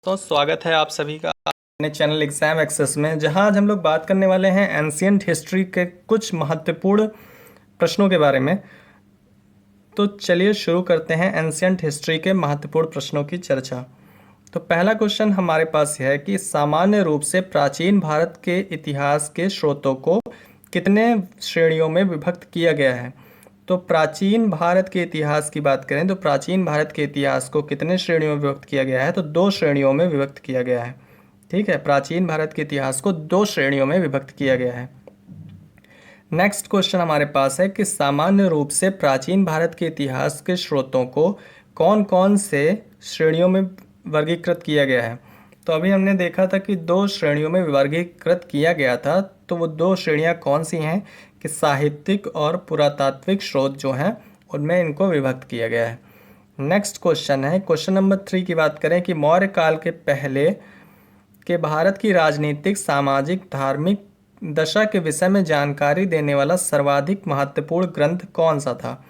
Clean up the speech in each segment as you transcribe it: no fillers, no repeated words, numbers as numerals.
तो स्वागत है आप सभी का अपने चैनल एग्जाम एक्सेस में, जहां आज हम लोग बात करने वाले हैं एंशियंट हिस्ट्री के कुछ महत्वपूर्ण प्रश्नों के बारे में। तो चलिए शुरू करते हैं एंशियंट हिस्ट्री के महत्वपूर्ण प्रश्नों की चर्चा। तो पहला क्वेश्चन हमारे पास है कि सामान्य रूप से प्राचीन भारत के इतिहास के स्रोतों को कितने श्रेणियों में विभक्त किया गया है। तो प्राचीन भारत के इतिहास की बात करें तो प्राचीन भारत के इतिहास को कितने श्रेणियों में विभक्त किया गया है, तो दो श्रेणियों में विभक्त किया गया है। ठीक है, प्राचीन भारत के इतिहास को दो श्रेणियों में विभक्त किया गया है। नेक्स्ट क्वेश्चन हमारे पास है कि सामान्य रूप से प्राचीन भारत के इतिहास के स्रोतों को कौन कौन से श्रेणियों में वर्गीकृत किया गया है। तो अभी हमने देखा था कि दो श्रेणियों में वर्गीकृत किया गया था, तो वो दो श्रेणियां कौन सी हैं कि साहित्यिक और पुरातात्विक स्रोत जो हैं उनमें इनको विभक्त किया गया है। नेक्स्ट क्वेश्चन है, क्वेश्चन नंबर 3 की बात करें कि मौर्य काल के पहले के भारत की राजनीतिक, सामाजिक, धार्मिक दशा के विषय में जानकारी देने वाला सर्वाधिक महत्वपूर्ण ग्रंथ कौन सा था।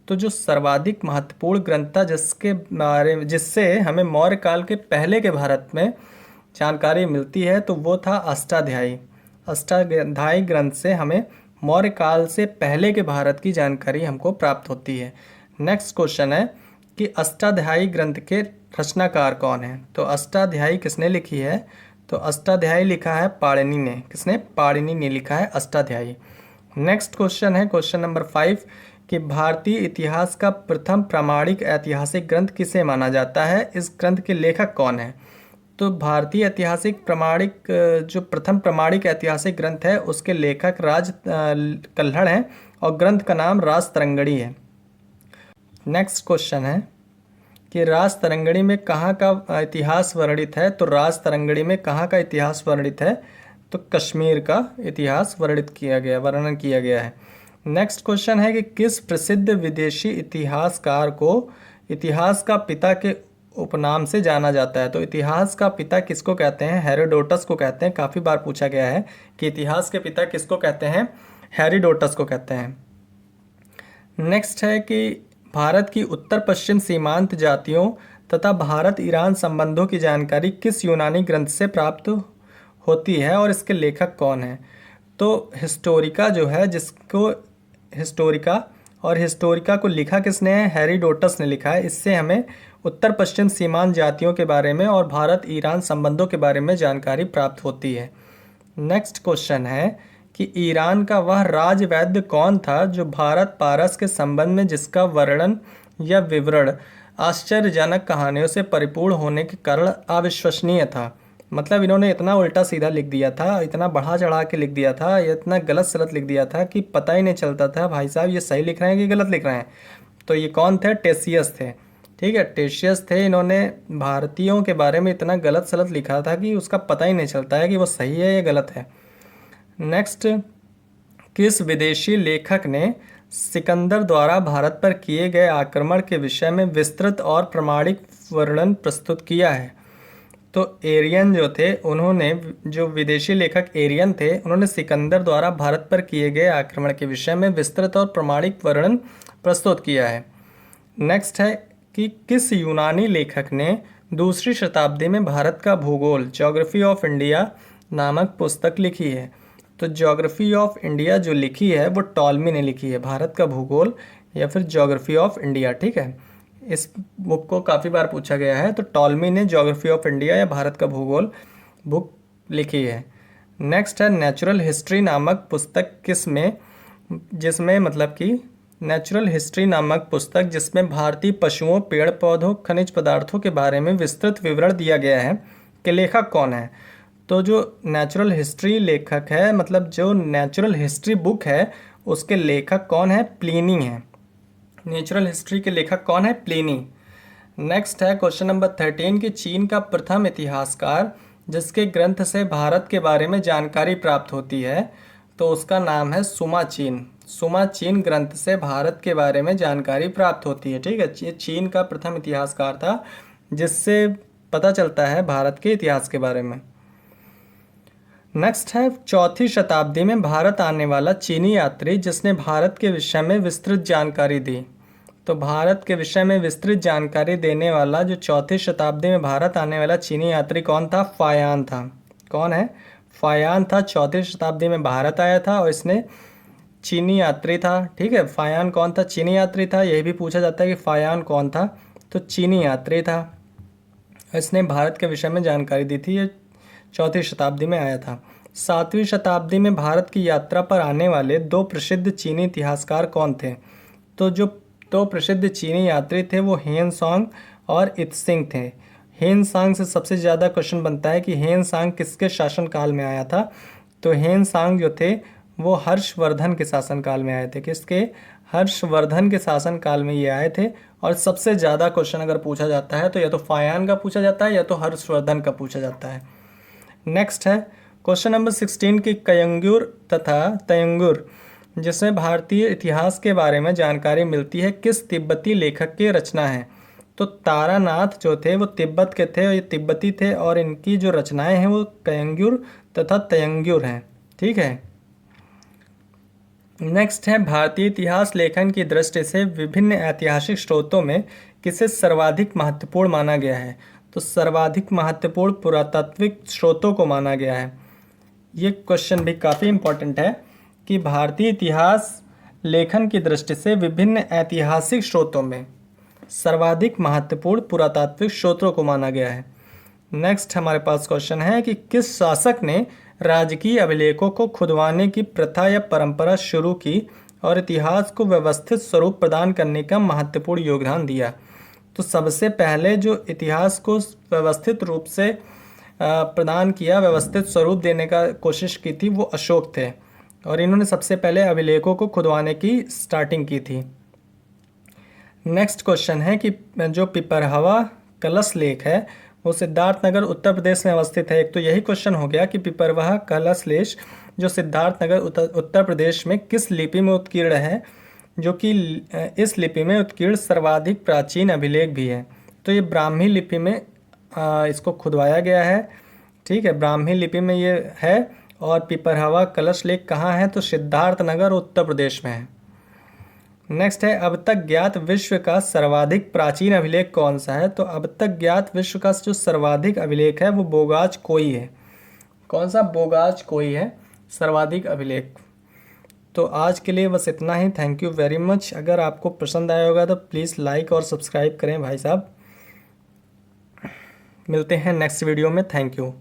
तो जो सर्वाधिक महत्वपूर्ण ग्रंथ था जिससे हमें मौर्य काल के पहले के भारत में जानकारी मिलती है, तो वो था अष्टाध्यायी। अष्टाध्यायी ग्रंथ से हमें मौर्य काल से पहले के भारत की जानकारी हमको प्राप्त होती है। नेक्स्ट क्वेश्चन है कि अष्टाध्यायी ग्रंथ के रचनाकार कौन है। तो अष्टाध्यायी किसने लिखी है, तो अष्टाध्यायी लिखा है पाणिनि ने। किसने? पाणिनि ने लिखा है अष्टाध्यायी। नेक्स्ट क्वेश्चन है क्वेश्चन नंबर 5 कि भारतीय इतिहास का प्रथम प्रामाणिक ऐतिहासिक ग्रंथ किसे माना जाता है, इस ग्रंथ के लेखक कौन है। तो भारतीय ऐतिहासिक प्रमाणिक जो प्रथम प्रामाणिक ऐतिहासिक ग्रंथ है उसके लेखक राज कल्हड़ हैं और ग्रंथ का नाम राजतरंगिणी है। नेक्स्ट क्वेश्चन है कि राजतरंगिणी में कहाँ का इतिहास वर्णित है। तो राजतरंगिणी में कहाँ का इतिहास वर्णित है, तो कश्मीर का इतिहास वर्णन किया गया है। नेक्स्ट क्वेश्चन है कि किस प्रसिद्ध विदेशी इतिहासकार को इतिहास का पिता के उपनाम से जाना जाता है। तो इतिहास का पिता किसको कहते हैं, हेरोडोटस को कहते हैं। काफ़ी बार पूछा गया है कि इतिहास के पिता किसको कहते हैं, हेरोडोटस को कहते हैं। नेक्स्ट है कि भारत की उत्तर पश्चिम सीमांत जातियों तथा भारत ईरान संबंधों की जानकारी किस यूनानी ग्रंथ से प्राप्त होती है और इसके लेखक कौन है। तो हिस्टोरिका जो है, जिसको हिस्टोरिका को लिखा किसने है, हेरोडोटस ने लिखा है। इससे हमें उत्तर पश्चिम सीमांत जातियों के बारे में और भारत ईरान संबंधों के बारे में जानकारी प्राप्त होती है। नेक्स्ट क्वेश्चन है कि ईरान का वह राजवैद्य कौन था जो भारत पारस के संबंध में जिसका वर्णन या विवरण आश्चर्यजनक कहानियों से परिपूर्ण होने के कारण अविश्वसनीय था। मतलब इन्होंने इतना उल्टा सीधा लिख दिया था, इतना बढ़ा चढ़ा के लिख दिया था, इतना गलत सलत लिख दिया था कि पता ही नहीं चलता था भाई साहब ये सही लिख रहे हैं कि गलत लिख रहे हैं। तो ये कौन थे, टेशियस थे। ठीक है, टेशियस थे। इन्होंने भारतीयों के बारे में इतना गलत सलत लिखा था कि उसका पता ही नहीं चलता है कि वो सही है या गलत है। नेक्स्ट, किस विदेशी लेखक ने सिकंदर द्वारा भारत पर किए गए आक्रमण के विषय में विस्तृत और प्रामाणिक वर्णन प्रस्तुत किया है। तो एरियन जो थे, उन्होंने, जो विदेशी लेखक एरियन थे, उन्होंने सिकंदर द्वारा भारत पर किए गए आक्रमण के विषय में विस्तृत और प्रामाणिक वर्णन प्रस्तुत किया है। नेक्स्ट है कि किस यूनानी लेखक ने दूसरी शताब्दी में भारत का भूगोल, ज्योग्राफी ऑफ इंडिया नामक पुस्तक लिखी है। तो ज्योग्राफी ऑफ इंडिया जो लिखी है वो टॉलमी ने लिखी है, भारत का भूगोल या फिर ज्योग्राफी ऑफ इंडिया। ठीक है, इस बुक को काफ़ी बार पूछा गया है। तो टॉलमी ने ज्योग्राफी ऑफ इंडिया या भारत का भूगोल बुक लिखी है। नेक्स्ट है नेचुरल हिस्ट्री नामक पुस्तक नेचुरल हिस्ट्री नामक पुस्तक जिसमें भारतीय पशुओं, पेड़ पौधों, खनिज पदार्थों के बारे में विस्तृत विवरण दिया गया है, के लेखक कौन है। तो जो नेचुरल हिस्ट्री लेखक है, मतलब जो नेचुरल हिस्ट्री बुक है, उसके लेखक कौन है, प्लिनी है। नेचुरल हिस्ट्री के लेखक कौन है, प्लिनी। नेक्स्ट है क्वेश्चन नंबर 13 कि चीन का प्रथम इतिहासकार जिसके ग्रंथ से भारत के बारे में जानकारी प्राप्त होती है, तो उसका नाम है सुमा चीन। सुमा चीन ग्रंथ से भारत के बारे में जानकारी प्राप्त होती है। ठीक है, ये चीन का प्रथम इतिहासकार था जिससे पता चलता है भारत के इतिहास के बारे में। नेक्स्ट है चौथी शताब्दी में भारत आने वाला चीनी यात्री जिसने भारत के विषय में विस्तृत जानकारी दी। तो भारत के विषय में विस्तृत जानकारी देने वाला जो 4वीं शताब्दी में भारत आने वाला चीनी यात्री कौन था? फायान था। कौन है? फायान था। 4वीं शताब्दी में भारत आया था और इसने चीनी यात्री था। ठीक है, फायान कौन था? चीनी यात्री था। यही भी पूछा जाता है कि फायान कौन था, तो चीनी यात्री था। इसने भारत के विषय में जानकारी दी थी। ये 4वीं शताब्दी में आया था। 7वीं शताब्दी में भारत की यात्रा पर आने वाले दो प्रसिद्ध चीनी इतिहासकार कौन थे? तो जो दो प्रसिद्ध चीनी यात्री थे वो हेन सांग और इत्सिंग थे। हेन सांग से सबसे ज़्यादा क्वेश्चन बनता है कि हेन सांग किसके शासनकाल में आया था? तो हेन सांग जो थे वो हर्षवर्धन के शासनकाल में आए थे। किसके? हर्षवर्धन के शासनकाल में ये आए थे। और सबसे ज़्यादा क्वेश्चन अगर पूछा जाता है तो या तो फायान का पूछा जाता है या तो हर्षवर्धन का पूछा जाता है। नेक्स्ट है क्वेश्चन नंबर 16 की कयंगुर तथा तयंगुर जिसमें भारतीय इतिहास के बारे में जानकारी मिलती है किस तिब्बती लेखक की रचना है? तो तारानाथ जो थे वो तिब्बत के थे और ये तिब्बती थे और इनकी जो रचनाएं हैं वो कयंगुर तथा तयंगुर हैं। ठीक है। नेक्स्ट है भारतीय इतिहास लेखन की दृष्टि से विभिन्न ऐतिहासिक स्रोतों में किसे सर्वाधिक महत्वपूर्ण माना गया है? तो सर्वाधिक महत्वपूर्ण पुरातात्विक स्रोतों को माना गया है। ये क्वेश्चन भी काफ़ी इम्पोर्टेंट है कि भारतीय इतिहास लेखन की दृष्टि से विभिन्न ऐतिहासिक स्रोतों में सर्वाधिक महत्वपूर्ण पुरातात्विक स्रोतों को माना गया है। नेक्स्ट हमारे पास क्वेश्चन है कि किस शासक ने राजकीय अभिलेखों को खुदवाने की प्रथा या परंपरा शुरू की और इतिहास को व्यवस्थित स्वरूप प्रदान करने का महत्वपूर्ण योगदान दिया? तो सबसे पहले जो इतिहास को व्यवस्थित रूप से प्रदान किया, व्यवस्थित स्वरूप देने का कोशिश की थी, वो अशोक थे और इन्होंने सबसे पहले अभिलेखों को खुदवाने की स्टार्टिंग की थी। नेक्स्ट क्वेश्चन है कि जो पिपरहवा कलश लेख है वो सिद्धार्थनगर उत्तर प्रदेश में अवस्थित है। एक तो यही क्वेश्चन हो गया कि पिपरवाह कलश लेख जो सिद्धार्थनगर उत्तर प्रदेश में किस लिपि में उत्कीर्ण है, जो कि इस लिपि में उत्कीर्ण सर्वाधिक प्राचीन अभिलेख भी है। तो ये ब्राह्मी लिपि में इसको खुदवाया गया है। ठीक है, ब्राह्मी लिपि में ये है। और पिपरहवा कलश लेख कहाँ है? तो सिद्धार्थनगर उत्तर प्रदेश में है। नेक्स्ट है अब तक ज्ञात विश्व का सर्वाधिक प्राचीन अभिलेख कौन सा है? तो अब तक ज्ञात विश्व का जो सर्वाधिक अभिलेख है वो बोगाज कोई है। कौन सा? बोगाज कोई है सर्वाधिक अभिलेख। तो आज के लिए बस इतना ही। Thank you very much. अगर आपको पसंद आया होगा तो प्लीज़ लाइक और सब्सक्राइब करें भाई साहब। मिलते हैं नेक्स्ट वीडियो में। Thank you.